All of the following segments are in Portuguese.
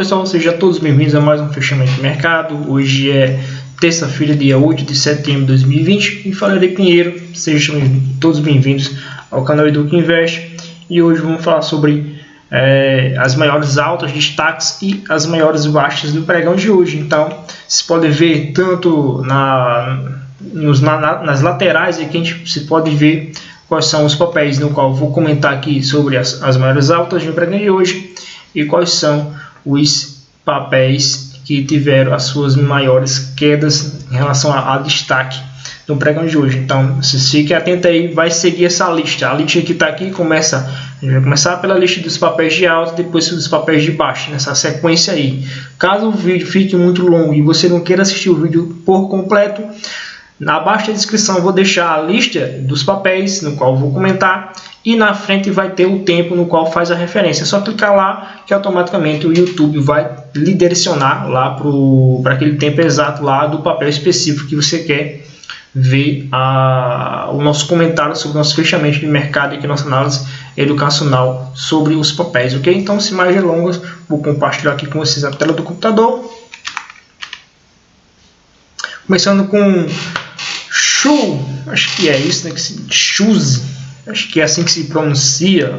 pessoal, sejam todos bem-vindos a mais um fechamento de mercado. Hoje é terça-feira, dia 8 de setembro de 2020 e falarei Pinheiro. Sejam todos bem-vindos ao canal Educa Invest. E hoje vamos falar sobre as maiores altas, destaques e as maiores baixas do pregão de hoje. Então, vocês podem ver tanto nas laterais aqui, se pode ver quais são os papéis no qual vou comentar aqui sobre as maiores altas do pregão de hoje e quais são os papéis que tiveram as suas maiores quedas em relação a destaque no pregão de hoje. Então, vocês fiquem atentos aí, vai seguir essa lista. A lista que está aqui a gente vai começar pela lista dos papéis de alta, depois dos papéis de baixo, nessa sequência aí. Caso o vídeo fique muito longo e você não queira assistir o vídeo por completo, abaixo da descrição eu vou deixar a lista dos papéis no qual eu vou comentar e na frente vai ter o tempo no qual faz a referência. É só clicar lá que automaticamente o YouTube vai lhe direcionar lá para aquele tempo exato lá do papel específico que você quer ver o nosso comentário sobre o nosso fechamento de mercado e aqui nossa análise educacional sobre os papéis, ok? Então, sem mais delongas, vou compartilhar aqui com vocês a tela do computador. Começando com Shu, acho que é isso, né? Shoes, acho que é assim que se pronuncia.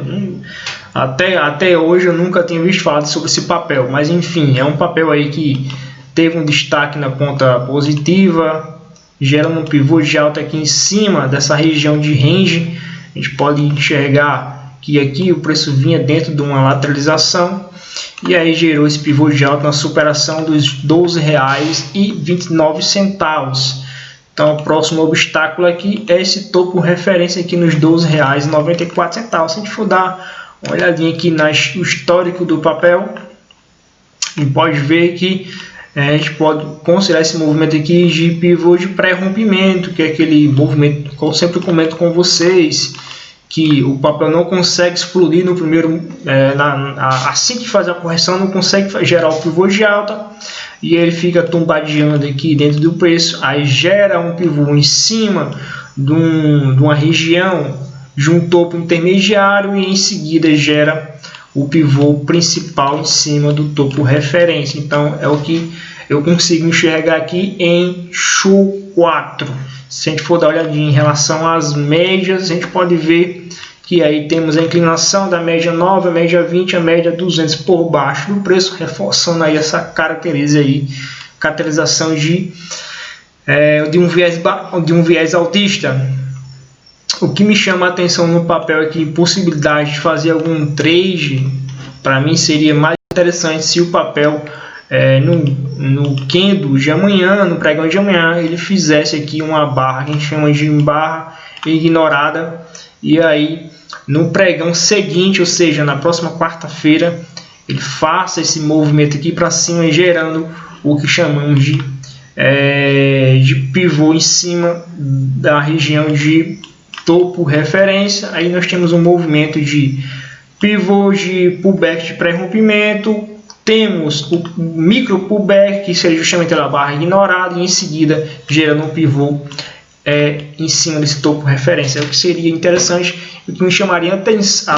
Até hoje eu nunca tinha visto falar sobre esse papel, mas enfim, é um papel aí que teve um destaque na ponta positiva, gerando um pivô de alta aqui em cima dessa região de range. A gente pode enxergar que aqui o preço vinha dentro de uma lateralização e aí gerou esse pivô de alta na superação dos R$ 12,29. Então, o próximo obstáculo aqui é esse topo referência aqui nos R$ 12,94. Se a gente for dar uma olhadinha aqui no histórico do papel, a gente pode ver que a gente pode considerar esse movimento aqui de pivô de pré-rompimento, que é aquele movimento que eu sempre comento com vocês, que o papel não consegue explodir no primeiro, assim que faz a correção, não consegue gerar o pivô de alta e ele fica tombadeando aqui dentro do preço, aí gera um pivô em cima de uma região de um topo intermediário e em seguida gera o pivô principal em cima do topo referência. Então é o que eu consigo enxergar aqui em Shu 4. Se a gente for dar uma olhadinha em relação às médias, a gente pode ver que aí temos a inclinação da média 9, a média 20, a média 200 por baixo do preço, reforçando aí essa caracterização de um viés altista. O que me chama a atenção no papel é que possibilidade de fazer algum trade, para mim seria mais interessante se o papel no candle de amanhã, no pregão de amanhã, ele fizesse aqui uma barra que a gente chama de barra ignorada, e aí no pregão seguinte, ou seja, na próxima quarta-feira, ele faça esse movimento aqui para cima, gerando o que chamamos de pivô em cima da região de topo referência. Aí nós temos um movimento de pivô de pullback de pré-rompimento, temos o micro pullback, que seria justamente a barra ignorada, e em seguida gerando um pivô em cima desse topo referência. O que seria interessante e que me chamaria a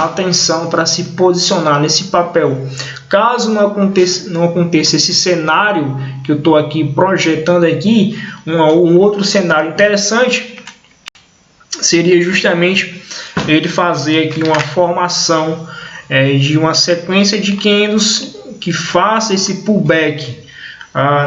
atenção para se posicionar nesse papel. Caso não aconteça esse cenário que eu estou aqui projetando aqui, um outro cenário interessante seria justamente ele fazer aqui uma formação de uma sequência de candles que faça esse pullback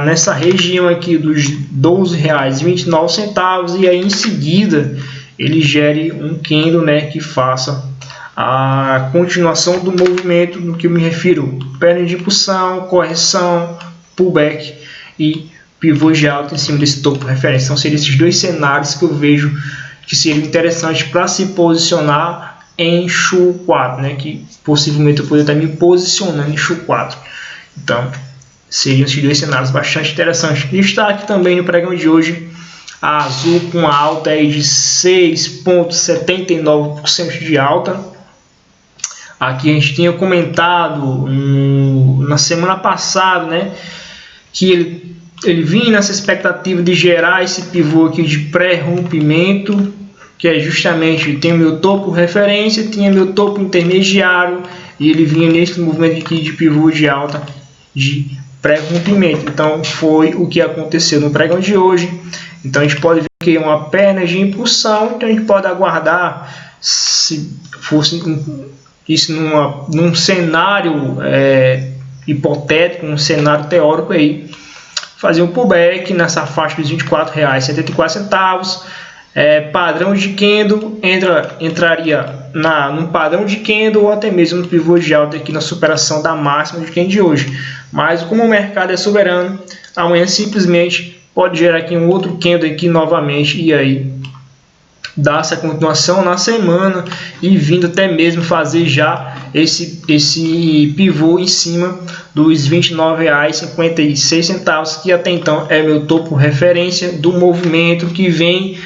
nessa região aqui dos R$ 12,29 e aí em seguida ele gere um candle, né, que faça a continuação do movimento, no que eu me refiro, perna de impulsão, correção, pullback e pivô de alta em cima desse topo referência. Então seriam esses dois cenários que eu vejo que seria interessante para se posicionar em Shu 4, né, que possivelmente eu poderia estar me posicionando em Shu 4. Então, seriam esses dois cenários bastante interessantes. Destaque também no pregão de hoje, a Azul com a alta aí de 6,79% de alta. Aqui a gente tinha comentado na semana passada, né, que ele vinha nessa expectativa de gerar esse pivô aqui de pré-rompimento, que é justamente, tem o meu topo referência, tinha meu topo intermediário, e ele vinha nesse movimento aqui de pivô de alta de pré-rompimento. Então foi o que aconteceu no pregão de hoje. Então a gente pode ver que uma perna de impulsão, então a gente pode aguardar, se fosse isso num cenário hipotético, um cenário teórico aí, fazer um pullback nessa faixa dos R$ 24,74. Padrão de candle entraria num padrão de candle ou até mesmo no pivô de alta aqui na superação da máxima de candle de hoje. Mas como o mercado é soberano, amanhã simplesmente pode gerar aqui um outro candle aqui novamente e aí dar essa continuação na semana e vindo até mesmo fazer já esse pivô em cima dos R$ 29,56, que até então é meu topo referência do movimento que vem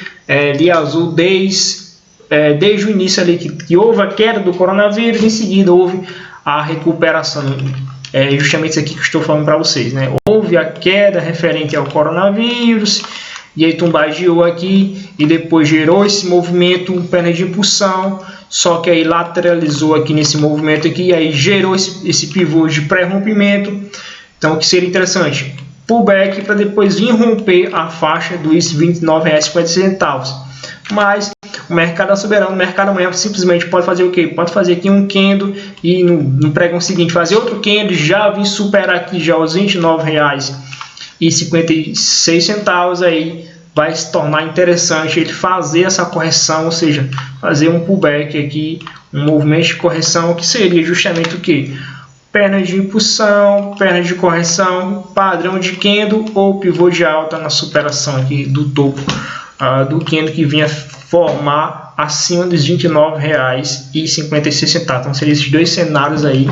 de azul desde o início ali que houve a queda do coronavírus, em seguida houve a recuperação. Justamente isso aqui que eu estou falando para vocês, né? Houve a queda referente ao coronavírus, e aí tumbagiou aqui e depois gerou esse movimento, perna de impulsão, só que aí lateralizou aqui nesse movimento aqui, e aí gerou esse pivô de pré-rompimento. Então o que seria interessante? Pullback para depois vir romper a faixa dos R$ 29,56. Mas o mercado é soberano, o mercado amanhã simplesmente pode fazer o quê? Pode fazer aqui um candle e no pregão seguinte fazer outro candle, já vir superar aqui já os R$ 29,56, aí vai se tornar interessante ele fazer essa correção, ou seja, fazer um pullback aqui, um movimento de correção, que seria justamente o que? Perna de impulsão, perna de correção, padrão de candle ou pivô de alta na superação aqui do topo do candle que vinha formar acima dos R$ 29,56. Então seriam esses dois cenários aí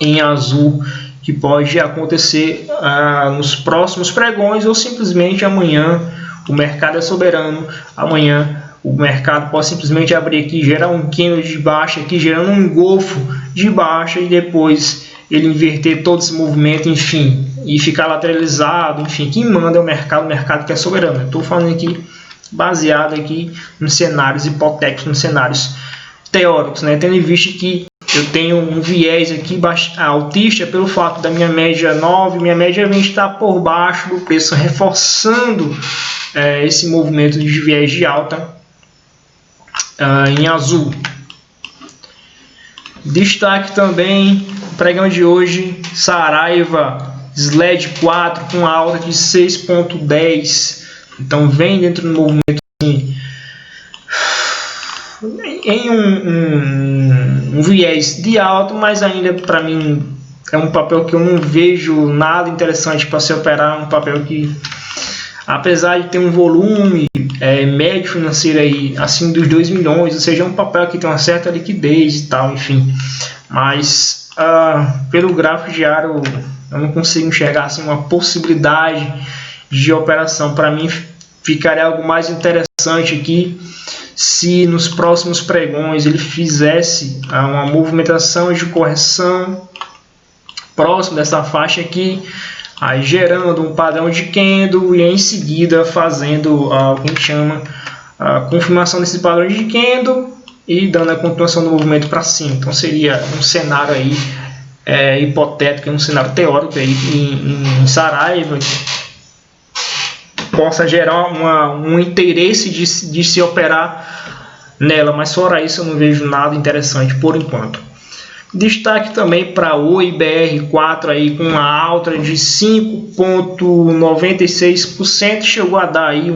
em azul que pode acontecer nos próximos pregões ou simplesmente amanhã. O mercado é soberano, amanhã o mercado pode simplesmente abrir aqui, gerar um candle de baixa aqui, gerando um engolfo de baixa e depois ele inverter todo esse movimento, enfim, e ficar lateralizado, enfim, quem manda é o mercado que é soberano. Estou falando aqui baseado aqui nos cenários hipotéticos, nos cenários teóricos, né? Tendo em vista que eu tenho um viés aqui altista pelo fato da minha média 9, minha média 20 está por baixo do preço, reforçando esse movimento de viés de alta em azul. Destaque também, pregão de hoje, Saraiva SLED 4 com alta de 6,10. Então vem dentro do movimento assim, em um viés de alto, mas ainda para mim é um papel que eu não vejo nada interessante para se operar. Um papel que, apesar de ter um volume médio financeiro aí acima dos 2 milhões, ou seja, é um papel que tem uma certa liquidez e tal, enfim, mas pelo gráfico diário eu não consigo enxergar assim, uma possibilidade de operação. Para mim ficaria algo mais interessante aqui se nos próximos pregões ele fizesse uma movimentação de correção próximo dessa faixa aqui, aí gerando um padrão de candle e em seguida fazendo o que a gente chama a confirmação desse padrão de candle e dando a continuação do movimento para cima. Então seria um cenário aí hipotético, um cenário teórico aí em Saraiva, possa gerar um interesse de se operar nela, mas fora isso eu não vejo nada interessante por enquanto. Destaque também para o IBR4 aí com uma alta de 5,96%, chegou a dar aí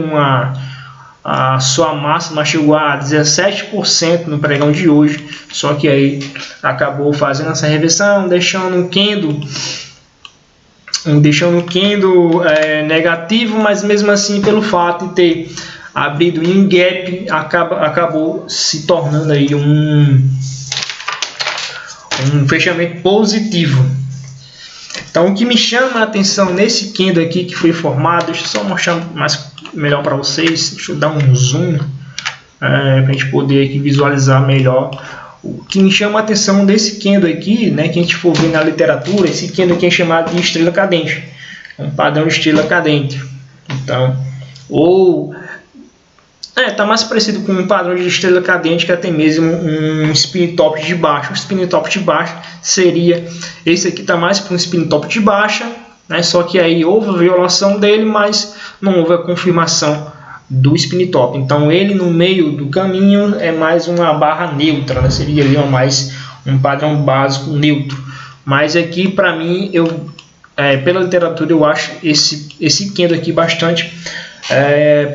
a sua máxima chegou a 17% no pregão de hoje, só que aí acabou fazendo essa reversão, deixando um candle negativo, mas mesmo assim pelo fato de ter abrido em gap acabou se tornando aí um fechamento positivo. Então o que me chama a atenção nesse candle aqui que foi formado, deixa eu só mostrar melhor para vocês, deixa eu dar um zoom para a gente poder aqui visualizar melhor. O que me chama a atenção desse candle aqui, né, que a gente for ver na literatura, esse candle aqui é chamado de estrela cadente, é um padrão de estrela cadente. Então, ou Tá mais parecido com um padrão de estrela cadente que até mesmo um spin top de baixa. O spin top de baixa seria esse aqui, tá mais para um spin top de baixa, né? Só que aí houve a violação dele, mas não houve a confirmação do spin top. Então ele no meio do caminho é mais uma barra neutra, né? Seria ali mais um padrão básico neutro. Mas aqui para mim, pela literatura, eu acho esse candle aqui bastante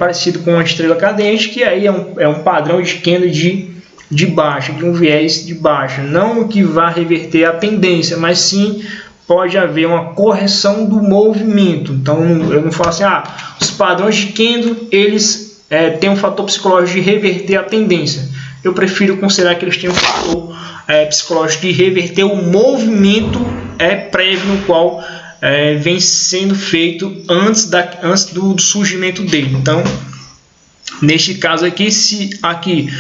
parecido com uma estrela cadente, que aí é um padrão de candle de baixa, de um viés de baixa. Não que vá reverter a tendência, mas sim pode haver uma correção do movimento. Então eu não falo assim, os padrões de candle eles têm um fator psicológico de reverter a tendência. Eu prefiro considerar que eles têm um fator psicológico de reverter o movimento prévio no qual vem sendo feito antes do surgimento dele. Então, neste caso aqui, se aqui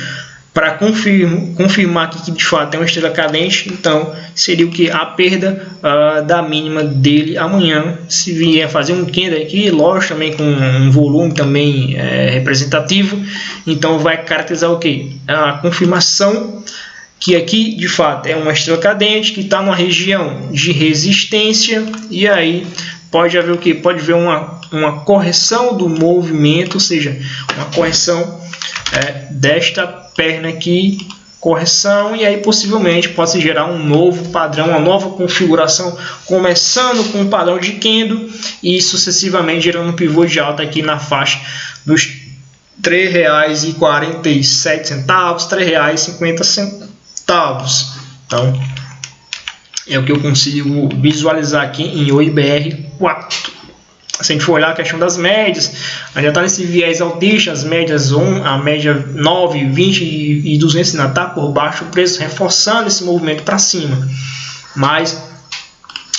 para confirmar que de fato é uma estrela cadente, então seria o que? A perda da mínima dele amanhã. Se vier fazer um candle aqui, lógico, também com um volume também representativo, então vai caracterizar o que? A confirmação que aqui de fato é uma estrela cadente que está numa região de resistência, e aí pode haver o que? Pode haver uma correção do movimento, ou seja, uma correção desta perna aqui, correção, e aí possivelmente pode se gerar um novo padrão, uma nova configuração, começando com um padrão de candle e sucessivamente gerando um pivô de alta aqui na faixa dos R$ 3,47, R$ 3,50. Então é o que eu consigo visualizar aqui em OIBR4. Se a gente for olhar a questão das médias, ainda está nesse viés altista, as médias a média 9, 20 e 200 ainda está por baixo o preço, reforçando esse movimento para cima. Mas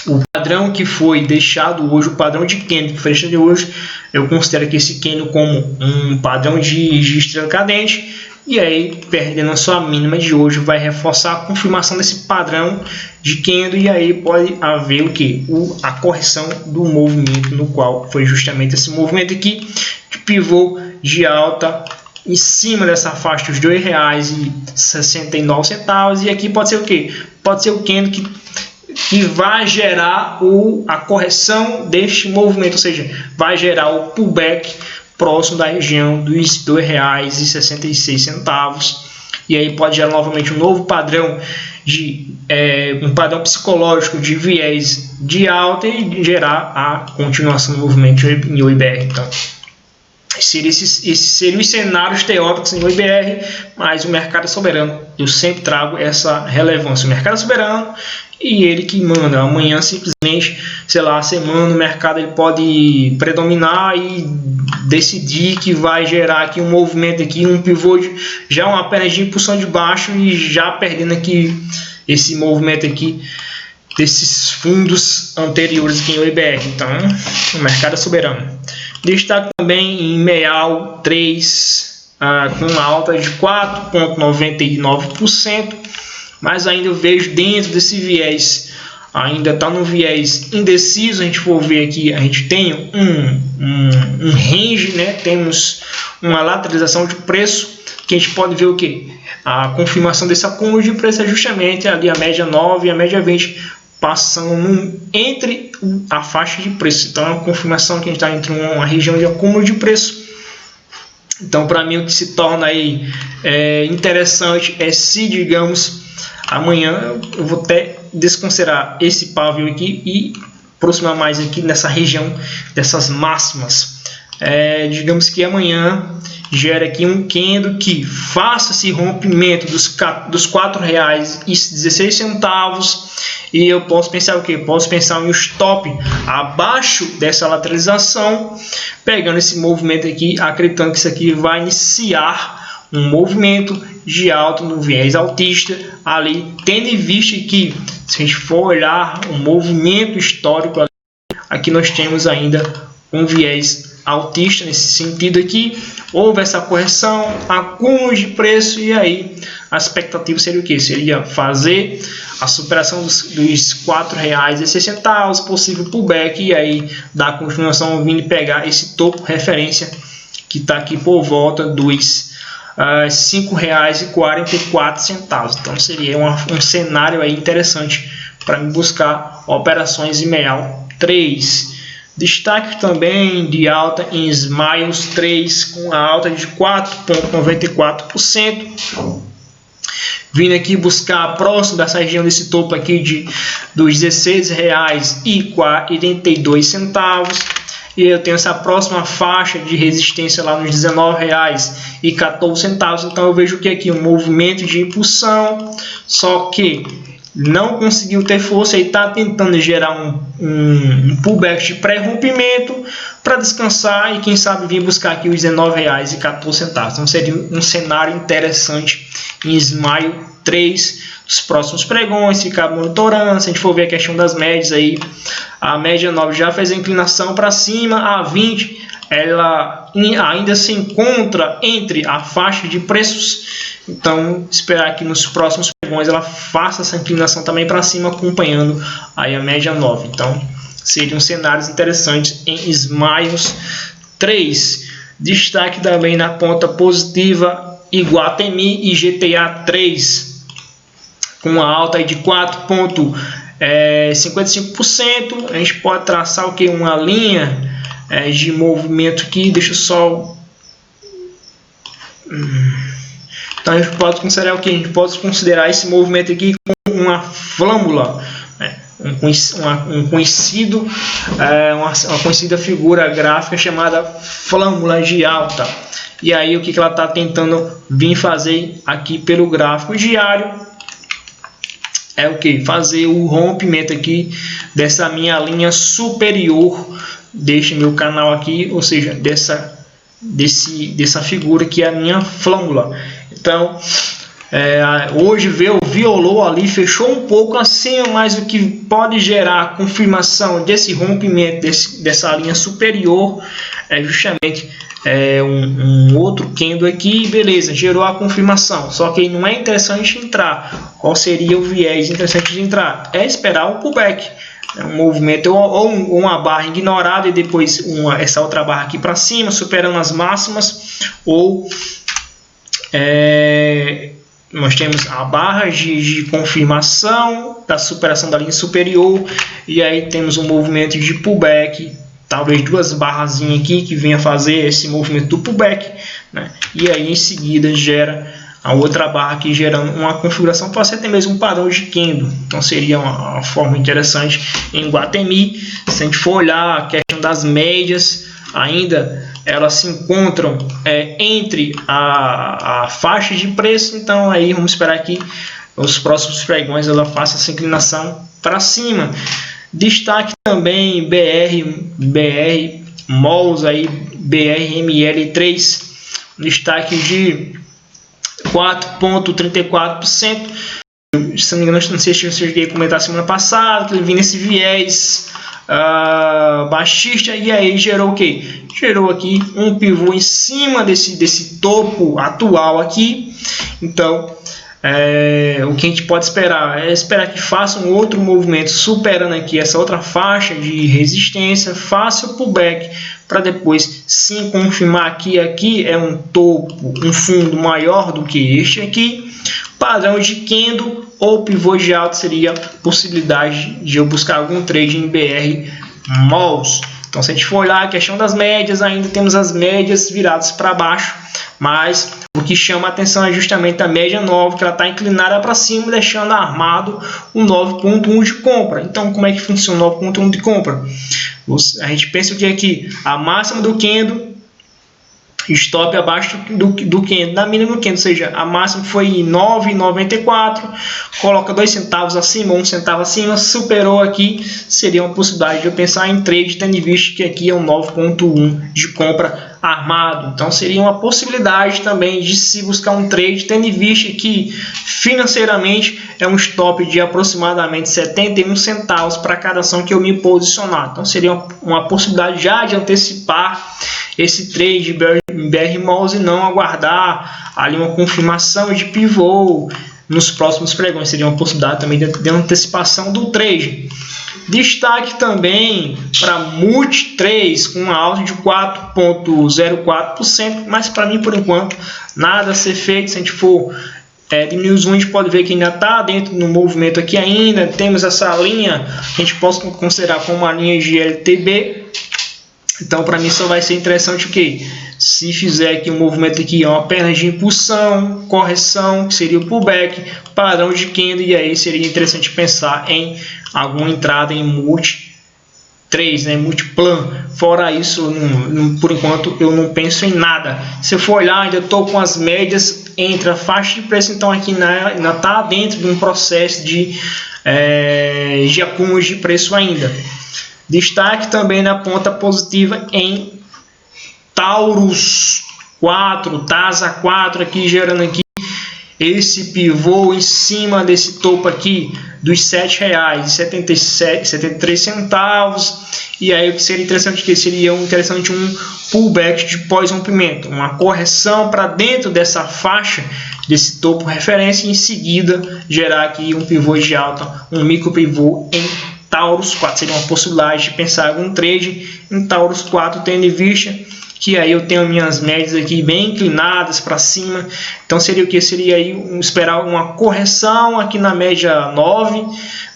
o padrão que foi deixado hoje, o padrão de candle que foi deixado hoje, eu considero que esse candle como um padrão de estrela cadente. E aí, perdendo a sua mínima de hoje, vai reforçar a confirmação desse padrão de candle, e aí pode haver o que? A correção do movimento, no qual foi justamente esse movimento aqui de pivô de alta em cima dessa faixa dos R$ 2,69, e aqui pode ser o que? Pode ser o candle que vai gerar a correção deste movimento, ou seja, vai gerar o pullback próximo da região dos R$ 2,66, e aí pode gerar novamente um novo padrão um padrão psicológico de viés de alta e gerar a continuação do movimento em OIBR. Então, esses seriam os cenários teóricos em OIBR, mas o mercado soberano, eu sempre trago essa relevância. O mercado soberano e ele que manda. Amanhã simplesmente, sei lá, a semana o mercado ele pode predominar e decidir que vai gerar aqui um movimento aqui, um pivô, já uma perna de impulsão de baixo, e já perdendo aqui esse movimento aqui desses fundos anteriores aqui em OIBR. Então, o mercado é soberano. Destaque também em MEAL 3, com uma alta de 4,99%, mas ainda eu vejo dentro desse viés, ainda está no viés indeciso. A gente for ver aqui, a gente tem um range, né? Temos uma lateralização de preço, que a gente pode ver o que? A confirmação desse acúmulo de preço é justamente ali a média 9 e a média 20, passando entre a faixa de preço. Então é uma confirmação que a gente está entre uma região de acúmulo de preço. Então, para mim, o que se torna aí interessante é se, digamos, amanhã eu vou até desconsiderar esse pavio aqui e aproximar mais aqui nessa região dessas máximas. Digamos que amanhã gera aqui um candle que faça esse rompimento dos R$ 4,16, e eu posso pensar o que? Posso pensar em um stop abaixo dessa lateralização, pegando esse movimento aqui, acreditando que isso aqui vai iniciar um movimento de alta no viés altista, ali tendo em vista que, se a gente for olhar o movimento histórico, aqui nós temos ainda um viés altista nesse sentido aqui. Houve essa correção, acúmulo de preço, e aí a expectativa seria o que? Seria fazer a superação dos R$ 4,06, possível pullback, e aí dar continuação vindo pegar esse topo referência que está aqui por volta dos R$ 5,44. Então seria um cenário aí interessante para me buscar operações em MEAL 3. Destaque também de alta em Smiles 3 com a alta de 4,94%. Vindo aqui buscar próximo dessa região desse topo aqui dos R$ 16,42. E eu tenho essa próxima faixa de resistência lá nos R$ 19,14. Então eu vejo que aqui um movimento de impulsão, só que não conseguiu ter força e está tentando gerar um pullback de pré-rompimento para descansar e quem sabe vir buscar aqui os R$ 19,14. Então seria um cenário interessante em Smile 3 dos próximos pregões, ficar monitorando. Se a gente for ver a questão das médias aí, a média 9 já fez a inclinação para cima, a 20 ela ainda se encontra entre a faixa de preços. Então esperar que nos próximos pregões ela faça essa inclinação também para cima, acompanhando aí a média 9. Então seriam cenários interessantes em Smiles 3. Destaque também na ponta positiva Iguatemi e GTA 3 com uma alta aí de 4,55%. A gente pode traçar o que? Uma linha de movimento aqui. Deixa eu só... Então a gente pode considerar o que? A gente pode considerar esse movimento aqui como uma flâmula, né? Uma conhecida figura gráfica chamada flâmula de alta. E aí o que ela está tentando vir fazer aqui pelo gráfico diário é o que? Fazer o rompimento aqui dessa minha linha superior deste meu canal aqui, ou seja, dessa figura que é a minha flâmula. Então hoje violou ali, fechou um pouco acima, mas o que pode gerar a confirmação desse rompimento dessa linha superior é justamente um outro candle aqui. Beleza, gerou a confirmação, só que não é interessante entrar. Qual seria o viés interessante de entrar? É esperar o pullback, um movimento ou uma barra ignorada e depois essa outra barra aqui para cima, superando as máximas, ou nós temos a barra de confirmação da superação da linha superior, e aí temos um movimento de pullback, talvez duas barrazinhas aqui que venha fazer esse movimento do pullback, né? E aí em seguida gera a outra barra aqui gerando uma configuração, pode ser até mesmo um padrão de candle. Então seria uma forma interessante em Iguatemi. Se a gente for olhar a questão das médias, ainda elas se encontram entre a faixa de preço. Então aí vamos esperar que os próximos pregões ela faça essa inclinação para cima. Destaque também BR Malls aí, BRML3, destaque de 4,34%. Se não me engano, não sei se eu cheguei a comentar semana passada que ele vinha nesse viés baixista, e aí gerou o que? Gerou aqui um pivô em cima desse topo atual aqui. Então o que a gente pode esperar é esperar que faça um outro movimento superando aqui essa outra faixa de resistência, faça o pullback para depois sim confirmar aqui é um topo, um fundo maior do que este aqui. Padrão de candle ou pivô de alta seria possibilidade de eu buscar algum trade em BR Malls. Então se a gente for olhar a questão das médias, ainda temos as médias viradas para baixo, mas o que chama a atenção é justamente a média 9, que ela está inclinada para cima, deixando armado o 9,1 de compra. Então como é que funciona o 9,1 de compra? A gente pensa que aqui a máxima do candle, stop abaixo do candle, da mínima do candle, ou seja, a máxima foi 9,94, coloca 2 centavos acima, 1 centavo acima, superou aqui, seria uma possibilidade de eu pensar em trade, tendo em vista que aqui é um 9,1 de compra armado. Então seria uma possibilidade também de se buscar um trade, tendo em vista que financeiramente é um stop de aproximadamente 71 centavos para cada ação que eu me posicionar. Então seria uma possibilidade já de antecipar esse trade BR Malls e não aguardar ali uma confirmação de pivô nos próximos pregões. Seria uma possibilidade também de antecipação do trade. Destaque também para Multi 3 com uma alta de 4,04%, mas para mim por enquanto nada a ser feito. Se a gente for diminuir o zoom, a gente pode ver que ainda está dentro do movimento aqui ainda. Temos essa linha que a gente pode considerar como uma linha de LTB. Então para mim só vai ser interessante o que? Se fizer aqui um movimento aqui, uma perna de impulsão, correção, que seria o pullback, padrão de candle, e aí seria interessante pensar em alguma entrada em Multi 3, né, Multiplan. Fora isso, por enquanto eu não penso em nada. Se eu for olhar, ainda estou com as médias entre a faixa de preço, então aqui ainda está dentro de um processo de acúmulo de preço ainda. Destaque também na ponta positiva em Taurus 4, TASA 4 aqui gerando aqui esse pivô em cima desse topo aqui dos R$ 7,73. E aí o que seria interessante, que seria um pullback de pós-rompimento, uma correção para dentro dessa faixa, desse topo referência, e em seguida gerar aqui um pivô de alta, um micro pivô em Taurus 4. Seria uma possibilidade de pensar algum trade em Taurus 4, tendo em vista que aí eu tenho minhas médias aqui bem inclinadas para cima. Então seria o que? Seria aí esperar uma correção aqui na média 9,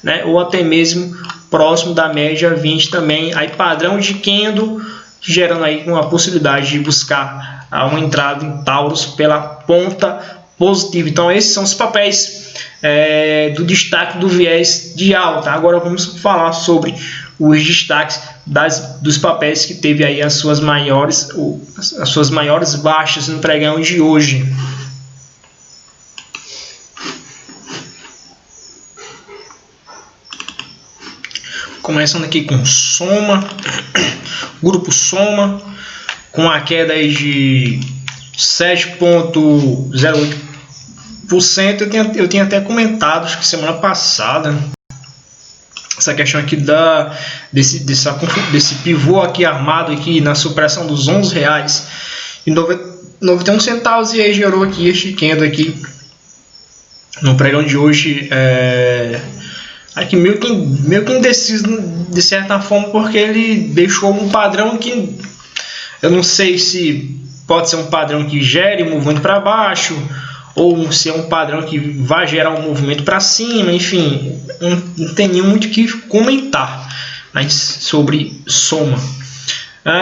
né? Ou até mesmo próximo da média 20 também. Aí padrão de candle, gerando aí uma possibilidade de buscar uma entrada em Taurus pela ponta positiva. Então esses são os papéis do destaque do viés de alta. Agora vamos falar sobre os destaques dos papéis que teve aí as suas maiores baixas no pregão de hoje. Começando aqui com Soma, grupo Soma, com a queda aí de 7,08%. Eu tinha até comentado, acho que semana passada, essa questão aqui desse pivô aqui armado aqui na supressão dos R$ 11,91, e aí gerou aqui este candle aqui no pregão de hoje, aqui meio que indeciso de certa forma, porque ele deixou um padrão que eu não sei se pode ser um padrão que gere um movimento para baixo, ou se é um padrão que vai gerar um movimento para cima. Enfim, não tem muito o que comentar, mas sobre Soma.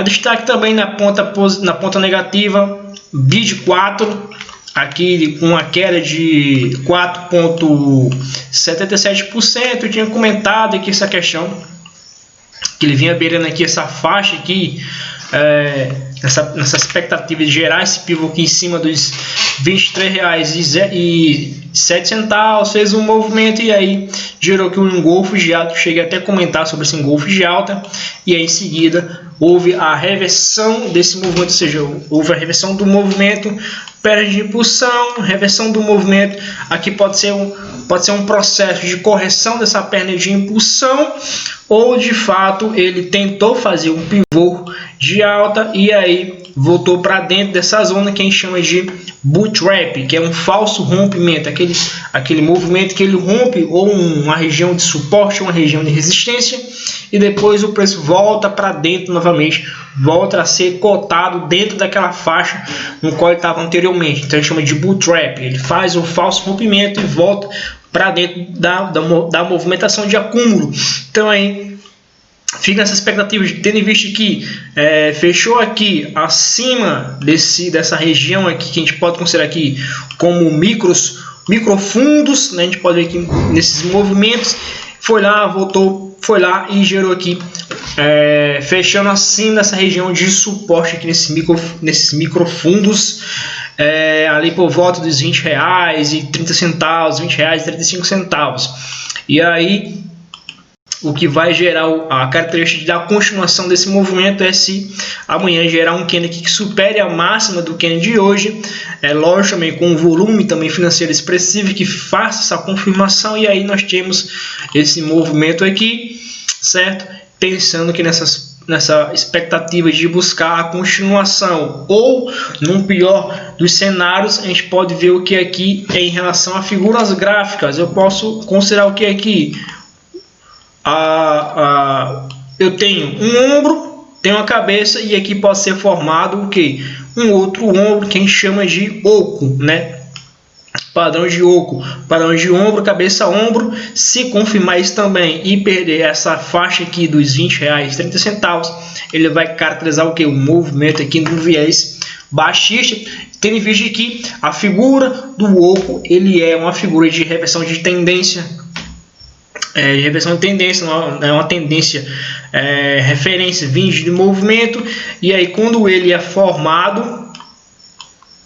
Destaque também na ponta negativa, BID 4, aqui com a queda de 4,77%. Eu tinha comentado aqui essa questão, que ele vinha beirando aqui essa faixa aqui, nessa expectativa de gerar esse pivô aqui em cima dos R$ 23,07, fez um movimento e aí gerou aqui um engolfo de alta. Cheguei até a comentar sobre esse engolfo de alta, e aí em seguida houve a reversão desse movimento, ou seja, houve a reversão do movimento, perda de impulsão, reversão do movimento. Aqui pode ser um processo de correção dessa perna de impulsão, ou de fato ele tentou fazer um pivô de alta e aí voltou para dentro dessa zona que a gente chama de bootstrap, que é um falso rompimento, aquele movimento que ele rompe ou uma região de suporte ou uma região de resistência, e depois o preço volta para dentro novamente, volta a ser cotado dentro daquela faixa no qual ele estava anteriormente. Então a gente chama de bootstrap. Ele faz um falso rompimento e volta para dentro da movimentação de acúmulo. Então aí fica nessa expectativa de, tendo em vista que fechou aqui acima dessa região aqui, que a gente pode considerar aqui como microfundos, né? A gente pode ver aqui nesses movimentos, foi lá e gerou aqui, fechando acima dessa região de suporte aqui nesses microfundos, ali por volta dos R$ 20,30, R$ 20,35. E aí o que vai gerar a característica da continuação desse movimento é se amanhã gerar um candle aqui que supere a máxima do candle de hoje, lógico, também com um volume também financeiro expressivo que faça essa confirmação, e aí nós temos esse movimento aqui, certo? Pensando que nessa expectativa de buscar a continuação, ou num pior dos cenários, a gente pode ver o que aqui em relação a figuras gráficas. Eu posso considerar o que aqui eu tenho um ombro, tenho uma cabeça, e aqui pode ser formado o que? Um outro ombro que a gente chama de oco, né? Padrão de oco, padrão de ombro, cabeça, ombro. Se confirmar isso também e perder essa faixa aqui dos R$20,30, ele vai caracterizar o que? O movimento aqui no viés baixista, tendo em vista que a figura do oco ele é uma figura de reversão de tendência. Reversão de tendência, é uma tendência referência vinda de movimento, e aí quando ele é formado,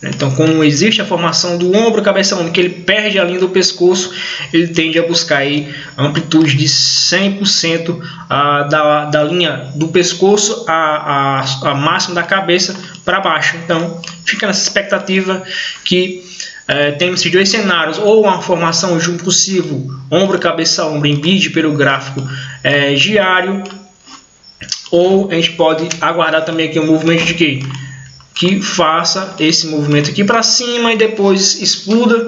então quando existe a formação do ombro, cabeça, ombro, que ele perde a linha do pescoço, ele tende a buscar aí amplitude de 100% da linha do pescoço a máxima da cabeça para baixo. Então fica nessa expectativa que temos esses dois cenários, ou uma formação de um possível ombro, cabeça, ombro em vídeo pelo gráfico diário, ou a gente pode aguardar também aqui um movimento de quê? Que faça esse movimento aqui para cima e depois exploda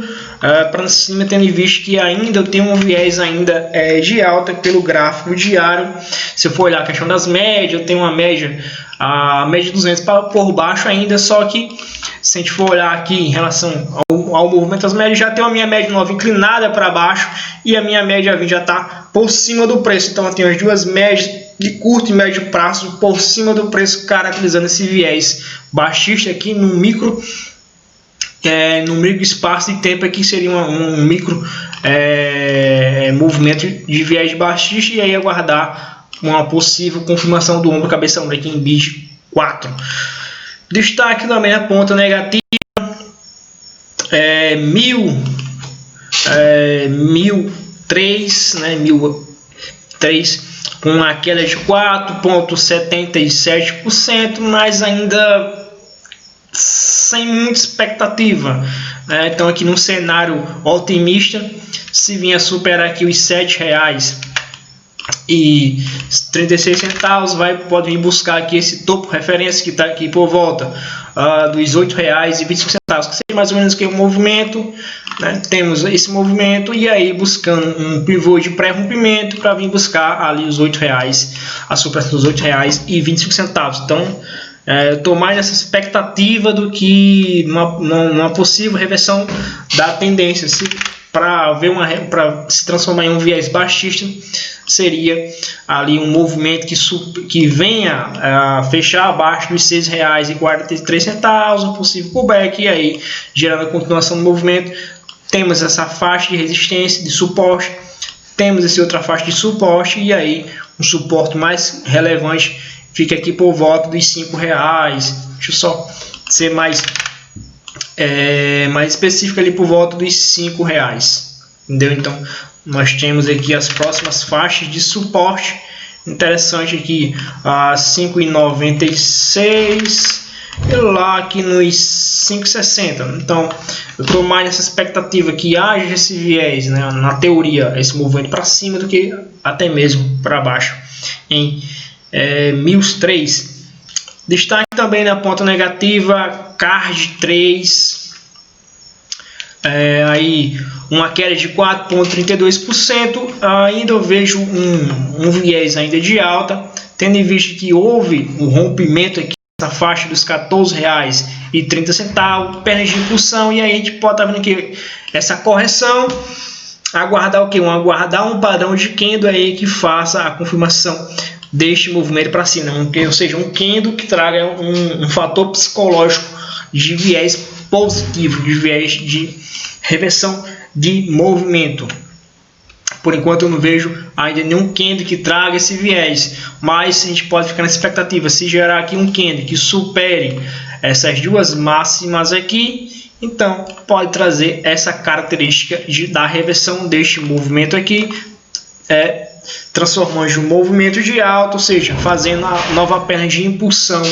para cima, tendo em vista que ainda eu tenho um viés ainda de alta pelo gráfico diário. Se eu for olhar a questão das médias, eu tenho uma média, a média de 200 por baixo ainda, só que se a gente for olhar aqui em relação ao movimento das médias, já tem a minha média nova inclinada para baixo e a minha média 20 já está por cima do preço. Então eu tenho as duas médias de curto e médio prazo por cima do preço, caracterizando esse viés baixista aqui no micro espaço de tempo. Aqui seria um micro movimento de viés baixista, e aí aguardar uma possível confirmação do ombro, cabeça, ombro aqui em BID 4. Destaque também na ponta negativa, 1003, né, 1003, com uma queda de 4,77%, mas ainda sem muita expectativa, né? Então aqui num cenário otimista, se vinha superar aqui os R$7,36, pode vir buscar aqui esse topo referência que está aqui por volta dos R$8,25, que seria mais ou menos que um movimento, né? Temos esse movimento, e aí buscando um pivô de pré-rompimento para vir buscar ali os R$8, a superação dos R$8,25. Então estou mais nessa expectativa do que uma possível reversão da tendência. Para se transformar em um viés baixista, seria ali um movimento que venha a fechar abaixo dos R$6,43, um possível pullback, e aí gerando a continuação do movimento. Temos essa faixa de resistência, de suporte, temos essa outra faixa de suporte, e aí um suporte mais relevante fica aqui por volta dos R$5. Deixa eu só ser mais específico, ali por volta dos R$5, entendeu? Então nós temos aqui as próximas faixas de suporte interessante aqui, a 5,96 e lá aqui nos 5,60. Então eu estou mais nessa expectativa que haja esse viés, né, na teoria, esse movimento para cima do que até mesmo para baixo em 1003. Destaque também na ponta negativa, CARD 3, aí uma queda de 4,32%. Ainda eu vejo um viés ainda de alta, tendo em vista que houve um rompimento aqui nessa faixa dos R$14,30, pernas de impulsão, e aí a gente pode estar vendo aqui essa correção, aguardar o que? Aguardar um padrão de candle aí que faça a confirmação deste movimento para cima, ou seja, um candle que traga um fator psicológico de viés positivo, de viés de reversão de movimento. Por enquanto eu não vejo ainda nenhum candle que traga esse viés, mas a gente pode ficar na expectativa. Se gerar aqui um candle que supere essas duas máximas aqui, então pode trazer essa característica da reversão deste movimento aqui, transformando em um movimento de alta, ou seja, fazendo a nova perna de impulsão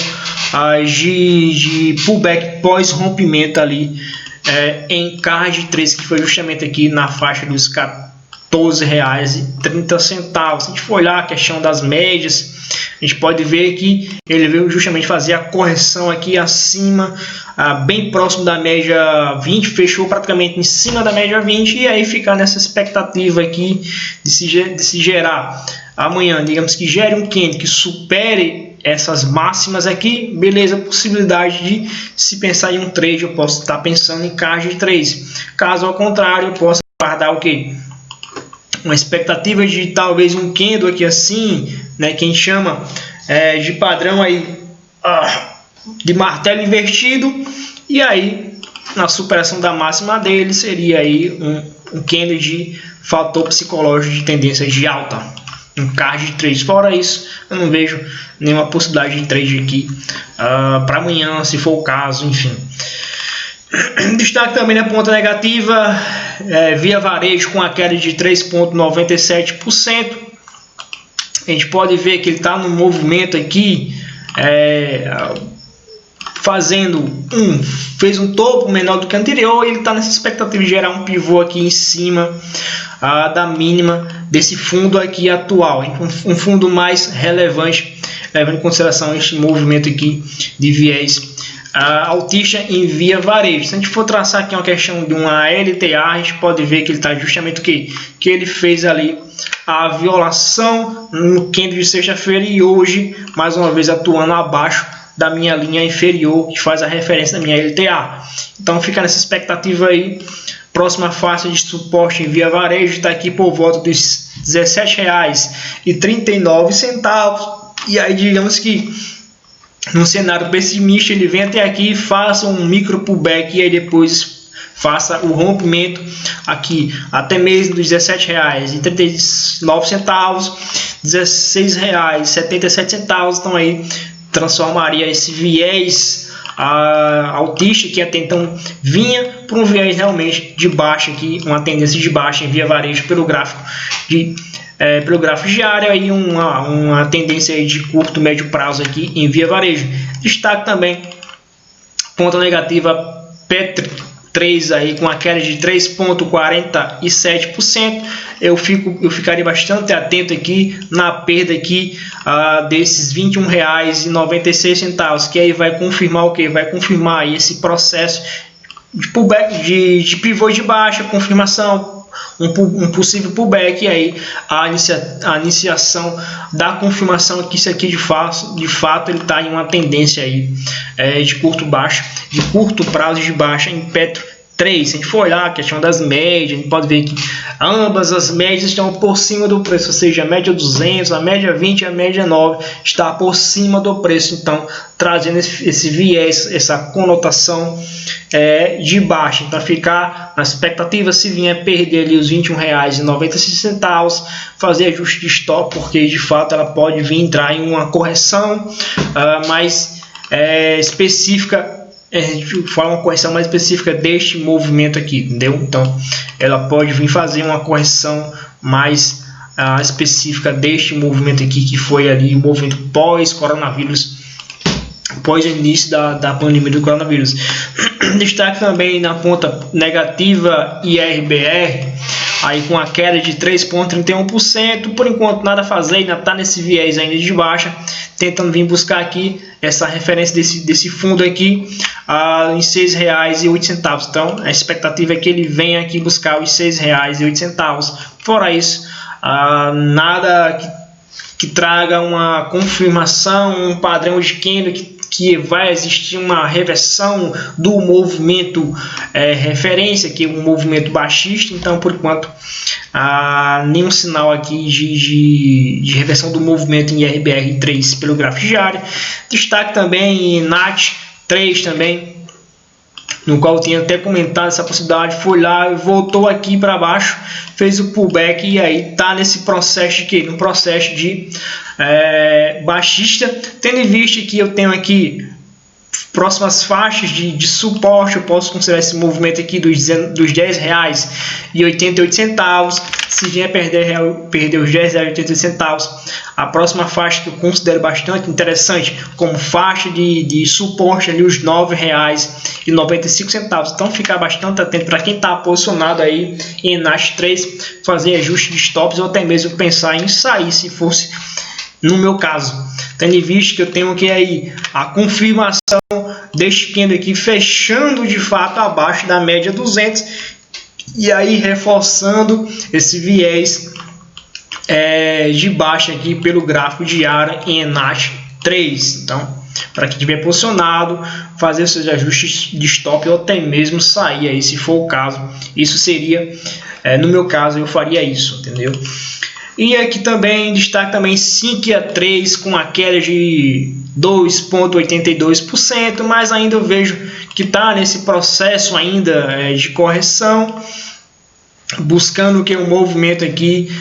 de pullback pós rompimento ali em CARD 3, que foi justamente aqui na faixa dos R$14,30. Se a gente for olhar a questão das médias, a gente pode ver que ele veio justamente fazer a correção aqui acima, bem próximo da média 20, fechou praticamente em cima da média 20, e aí ficar nessa expectativa aqui de se gerar amanhã, digamos que gere um candle que supere essas máximas aqui, beleza, possibilidade de se pensar em um trade, eu posso estar pensando em caixa de 3. Caso ao contrário, eu posso guardar o que? Uma expectativa de talvez um candle aqui assim, né, que a gente chama de padrão aí de martelo invertido, e aí na superação da máxima dele seria aí um candle de fator psicológico de tendência de alta, um card de trade. Fora isso, eu não vejo nenhuma possibilidade de trade aqui para amanhã, se for o caso, enfim. Destaque também na ponta negativa, Via Varejo com a queda de 3,97%. A gente pode ver que ele está no movimento aqui, fez um topo menor do que o anterior, e ele está nessa expectativa de gerar um pivô aqui em cima da mínima desse fundo aqui atual, um fundo mais relevante, levando em consideração este movimento aqui de viés altista em Via Varejo. Se a gente for traçar aqui uma questão de uma LTA, a gente pode ver que ele está justamente o que ele fez ali a violação no candle de sexta-feira, e hoje mais uma vez atuando abaixo da minha linha inferior, que faz a referência da minha LTA. Então fica nessa expectativa aí. Próxima faixa de suporte em Via Varejo está aqui por volta dos R$ 17,39. E aí, digamos que num cenário pessimista, ele vem até aqui, faça um micro pullback e aí depois faça o rompimento aqui até mesmo dos R$ 17,39, R$ 16,77. Então aí transformaria esse viés altista, que até então vinha, para um viés realmente de baixa aqui, uma tendência de baixa em Via Varejo pelo gráfico diário, aí uma tendência aí de curto médio prazo aqui em Via Varejo. Destaque também ponta negativa P3 aí com a queda de 3,47%. Eu ficaria bastante atento aqui na perda aqui desses R$ 21,96, que aí vai confirmar o que? Vai confirmar aí esse processo de pullback, de pivô de baixa, confirmação, um possível pullback, e aí a iniciação da confirmação que isso aqui de fato ele está em uma tendência aí de curto prazo de baixa em Petro 3. Se a gente for olhar a questão das médias, a gente pode ver que ambas as médias estão por cima do preço, ou seja, a média 200, a média 20 e a média 9 está por cima do preço, então trazendo esse viés, essa conotação de baixa. Então ficar na expectativa, se vier perder ali os R$ 21,96, fazer ajuste de stop, porque de fato ela pode vir entrar em uma correção mais específica, uma correção mais específica deste movimento aqui, entendeu? Então ela pode vir fazer uma correção mais específica deste movimento aqui, que foi ali o movimento pós-coronavírus, após o início da pandemia do coronavírus. Destaque também na ponta negativa IRBR, aí com a queda de 3,31%. Por enquanto nada a fazer, ainda está nesse viés ainda de baixa, tentando vir buscar aqui essa referência desse fundo aqui em R$ 6,08. Então a expectativa é que ele venha aqui buscar os R$ 6,08. Fora isso, nada que traga uma confirmação, um padrão de candle que vai existir uma reversão do movimento referência, que é um movimento baixista. Então por enquanto nenhum sinal aqui de reversão do movimento em IRBR3 pelo gráfico diário. Destaque também em NAT3 também, no qual eu tinha até comentado essa possibilidade, foi lá, voltou aqui para baixo, fez o pullback, e aí tá nesse processo de no processo de baixista, tendo em vista que eu tenho aqui próximas faixas de suporte. Eu posso considerar esse movimento aqui dos R$10,88. Se vier perder os R$10,88, a próxima faixa que eu considero bastante interessante como faixa de suporte ali, os R$9,95. Então ficar bastante atento para quem está posicionado aí em NAT3, fazer ajuste de stops, ou até mesmo pensar em sair, se fosse no meu caso, tendo em vista que eu tenho aqui aí a confirmação deste candle aqui fechando de fato abaixo da média 200, e aí reforçando esse viés de baixa aqui pelo gráfico diário em ENACH 3. Então, para quem tiver posicionado, fazer os seus ajustes de stop ou até mesmo sair aí, se for o caso. Isso seria, no meu caso, eu faria isso, entendeu? E aqui também, destaque também Sinqia 3 com a queda de 2,82%, mas ainda eu vejo que está nesse processo ainda de correção, buscando que um movimento aqui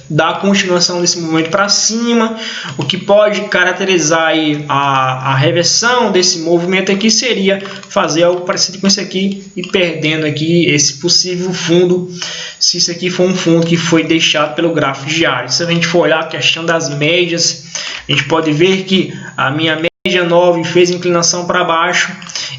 dar continuação desse movimento para cima. O que pode caracterizar aí a reversão desse movimento aqui seria fazer algo parecido com isso aqui e perdendo aqui esse possível fundo, se isso aqui for um fundo que foi deixado pelo gráfico diário. Se a gente for olhar a questão das médias, a gente pode ver que a minha média 9 fez inclinação para baixo,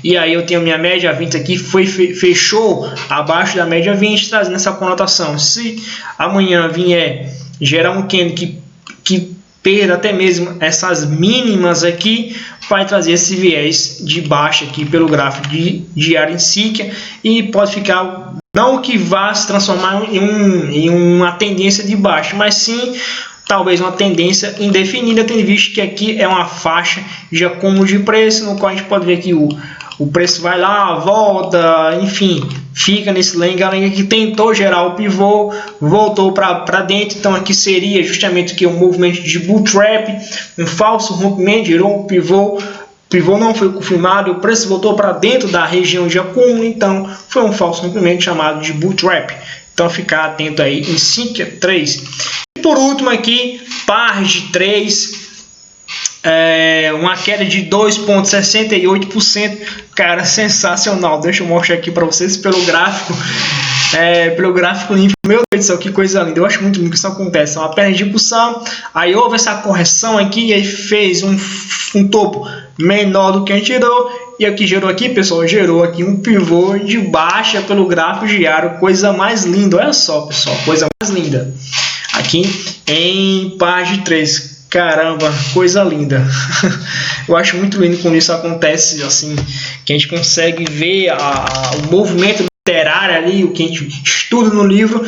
e aí eu tenho minha média 20 aqui, fechou abaixo da média 20, trazendo essa conotação. Se amanhã vier gerar um candle que perda até mesmo essas mínimas aqui, vai trazer esse viés de baixa aqui pelo gráfico diário em Sinqia, e pode ficar, não que vá se transformar em uma tendência de baixa, mas sim talvez uma tendência indefinida, tendo visto que aqui é uma faixa de acúmulo de preço, no qual a gente pode ver que o preço vai lá, volta, enfim, fica nesse lenga-lenga que tentou gerar o pivô, voltou para dentro. Então aqui seria justamente aqui um movimento de bull trap, um falso rompimento, gerou um pivô. O pivô não foi confirmado, o preço voltou para dentro da região de acúmulo, então foi um falso rompimento chamado de bull trap. Então ficar atento aí em Sinqia 3. E por último aqui, PARG 3. Uma queda de 2,68%, cara, sensacional. Deixa eu mostrar aqui para vocês pelo gráfico, limpo. Meu Deus do céu, que coisa linda. Eu acho muito lindo que isso acontece. Uma perna de impulsão, aí houve essa correção aqui, e aí fez um topo menor do que a gente gerou, e o que gerou aqui, pessoal, gerou aqui um pivô de baixa pelo gráfico diário. Coisa mais linda, olha só, pessoal, coisa mais linda aqui em PARG 3. Caramba, coisa linda. Eu acho muito lindo quando isso acontece, assim, que a gente consegue ver o movimento literário ali, o que a gente estuda no livro,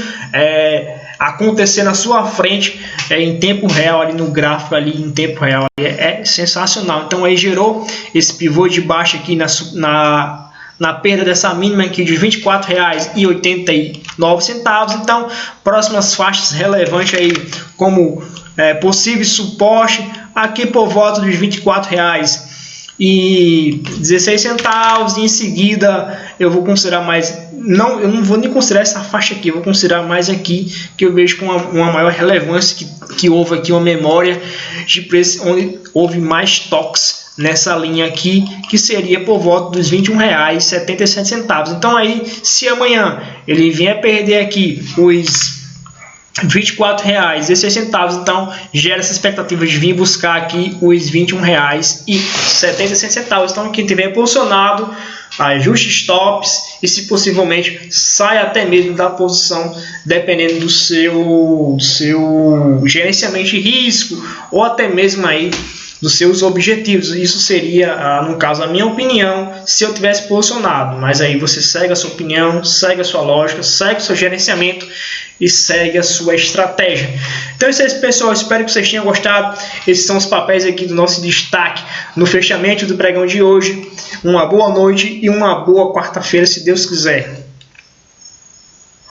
acontecer na sua frente em tempo real, ali no gráfico, ali em tempo real. É sensacional. Então aí gerou esse pivô de baixa aqui na perda dessa mínima aqui de R$ 24,89. Então, próximas faixas relevantes aí como possível suporte aqui por volta dos R$ 24,16, e em seguida eu vou considerar mais, eu não vou nem considerar essa faixa aqui, eu vou considerar mais aqui, que eu vejo com uma maior relevância, que houve aqui uma memória de preço onde houve mais toques nessa linha aqui, que seria por volta dos R$ 21,77. Então aí, se amanhã ele vier perder aqui os R$ 24,16, então gera essa expectativa de vir buscar aqui os R$ 21,77. Então quem tiver posicionado, ajuste stops e, se possivelmente, sai até mesmo da posição, dependendo do seu gerenciamento de risco, ou até mesmo aí dos seus objetivos. Isso seria, no caso, a minha opinião, se eu tivesse posicionado. Mas aí você segue a sua opinião, segue a sua lógica, segue o seu gerenciamento e segue a sua estratégia. Então é isso aí, pessoal. Espero que vocês tenham gostado. Esses são os papéis aqui do nosso destaque no fechamento do pregão de hoje. Uma boa noite e uma boa quarta-feira, se Deus quiser.